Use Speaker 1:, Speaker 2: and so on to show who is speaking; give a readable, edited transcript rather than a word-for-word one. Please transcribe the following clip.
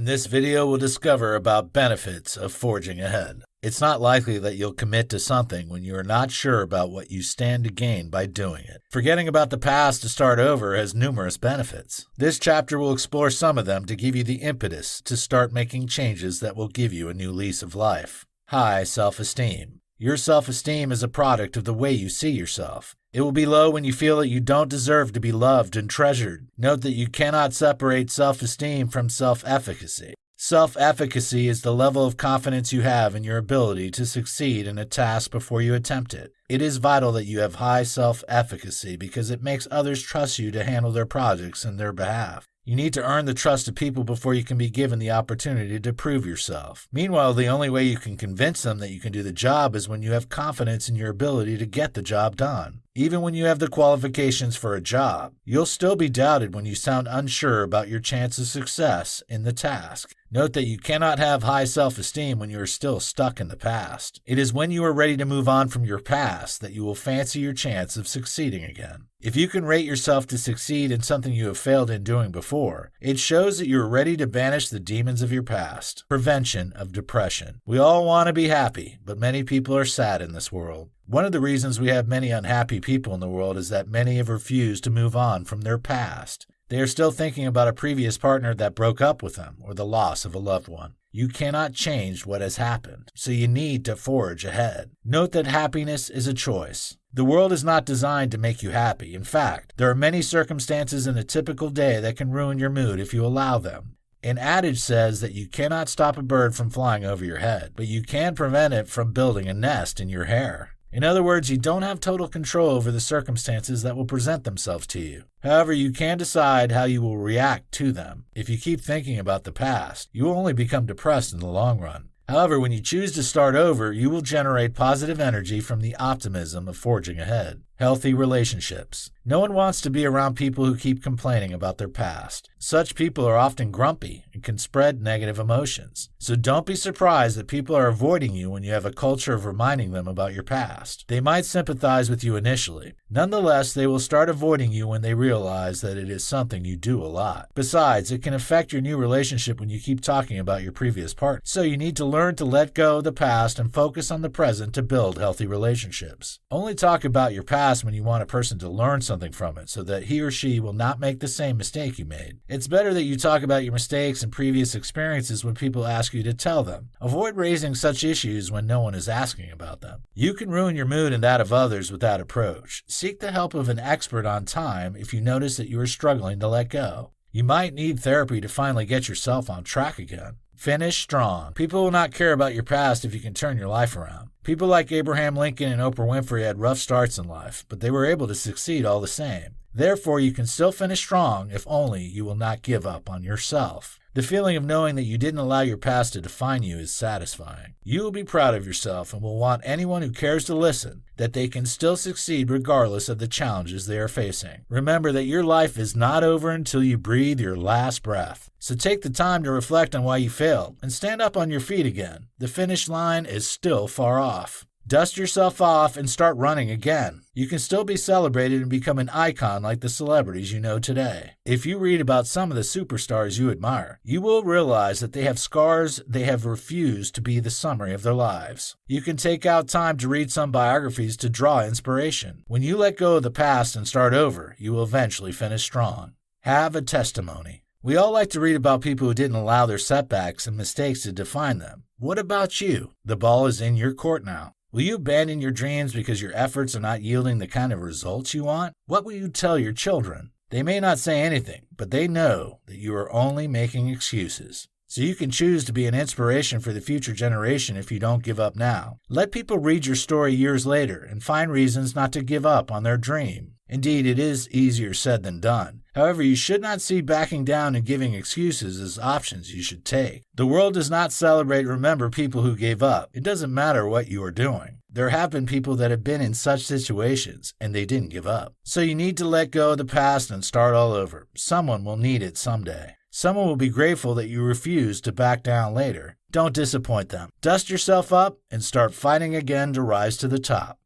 Speaker 1: this video, we'll discover about benefits of forging ahead. It's not likely that you'll commit to something when you are not sure about what you stand to gain by doing it. Forgetting about the past to start over has numerous benefits. This chapter will explore some of them to give you the impetus to start making changes that will give you a new lease of life. High self-esteem. Your self-esteem is a product of the way you see yourself. It will be low when you feel that you don't deserve to be loved and treasured. Note that you cannot separate self-esteem from self-efficacy. Self-efficacy is the level of confidence you have in your ability to succeed in a task before you attempt it. It is vital that you have high self-efficacy because it makes others trust you to handle their projects in their behalf. You need to earn the trust of people before you can be given the opportunity to prove yourself. Meanwhile, the only way you can convince them that you can do the job is when you have confidence in your ability to get the job done. Even when you have the qualifications for a job, you'll still be doubted when you sound unsure about your chance of success in the task. Note that you cannot have high self-esteem when you are still stuck in the past. It is when you are ready to move on from your past that you will fancy your chance of succeeding again. If you can rate yourself to succeed in something you have failed in doing before, it shows that you are ready to banish the demons of your past. Prevention of depression. We all want to be happy, but many people are sad in this world. One of the reasons we have many unhappy people in the world is that many have refused to move on from their past. They are still thinking about a previous partner that broke up with them or the loss of a loved one. You cannot change what has happened, so you need to forge ahead. Note that happiness is a choice. The world is not designed to make you happy. In fact, there are many circumstances in a typical day that can ruin your mood if you allow them. An adage says that you cannot stop a bird from flying over your head, but you can prevent it from building a nest in your hair. In other words, you don't have total control over the circumstances that will present themselves to you. However, you can decide how you will react to them. If you keep thinking about the past, you will only become depressed in the long run. However, when you choose to start over, you will generate positive energy from the optimism of forging ahead. Healthy relationships. No one wants to be around people who keep complaining about their past. Such people are often grumpy and can spread negative emotions. So don't be surprised that people are avoiding you when you have a culture of reminding them about your past. They might sympathize with you initially. Nonetheless, they will start avoiding you when they realize that it is something you do a lot. Besides, it can affect your new relationship when you keep talking about your previous partner. So you need to learn to let go of the past and focus on the present to build healthy relationships. Only talk about your past when you want a person to learn something from it so that he or she will not make the same mistake you made. It's better that you talk about your mistakes and previous experiences when people ask you to tell them. Avoid raising such issues when no one is asking about them. You can ruin your mood and that of others with that approach. Seek the help of an expert on time if you notice that you are struggling to let go. You might need therapy to finally get yourself on track again. Finish strong. People will not care about your past if you can turn your life around. People like Abraham Lincoln and Oprah Winfrey had rough starts in life, but they were able to succeed all the same. Therefore, you can still finish strong if only you will not give up on yourself. The feeling of knowing that you didn't allow your past to define you is satisfying. You will be proud of yourself and will want anyone who cares to listen that they can still succeed regardless of the challenges they are facing. Remember that your life is not over until you breathe your last breath. So take the time to reflect on why you failed and stand up on your feet again. The finish line is still far off. Dust yourself off and start running again. You can still be celebrated and become an icon like the celebrities you know today. If you read about some of the superstars you admire, you will realize that they have scars they have refused to be the summary of their lives. You can take out time to read some biographies to draw inspiration. When you let go of the past and start over, you will eventually finish strong. Have a testimony. We all like to read about people who didn't allow their setbacks and mistakes to define them. What about you? The ball is in your court now. Will you abandon your dreams because your efforts are not yielding the kind of results you want? What will you tell your children? They may not say anything, but they know that you are only making excuses. So you can choose to be an inspiration for the future generation if you don't give up now. Let people read your story years later and find reasons not to give up on their dream. Indeed, it is easier said than done. However, you should not see backing down and giving excuses as options you should take. The world does not celebrate or remember people who gave up. It doesn't matter what you are doing. There have been people that have been in such situations and they didn't give up. So you need to let go of the past and start all over. Someone will need it someday. Someone will be grateful that you refused to back down later. Don't disappoint them. Dust yourself up and start fighting again to rise to the top.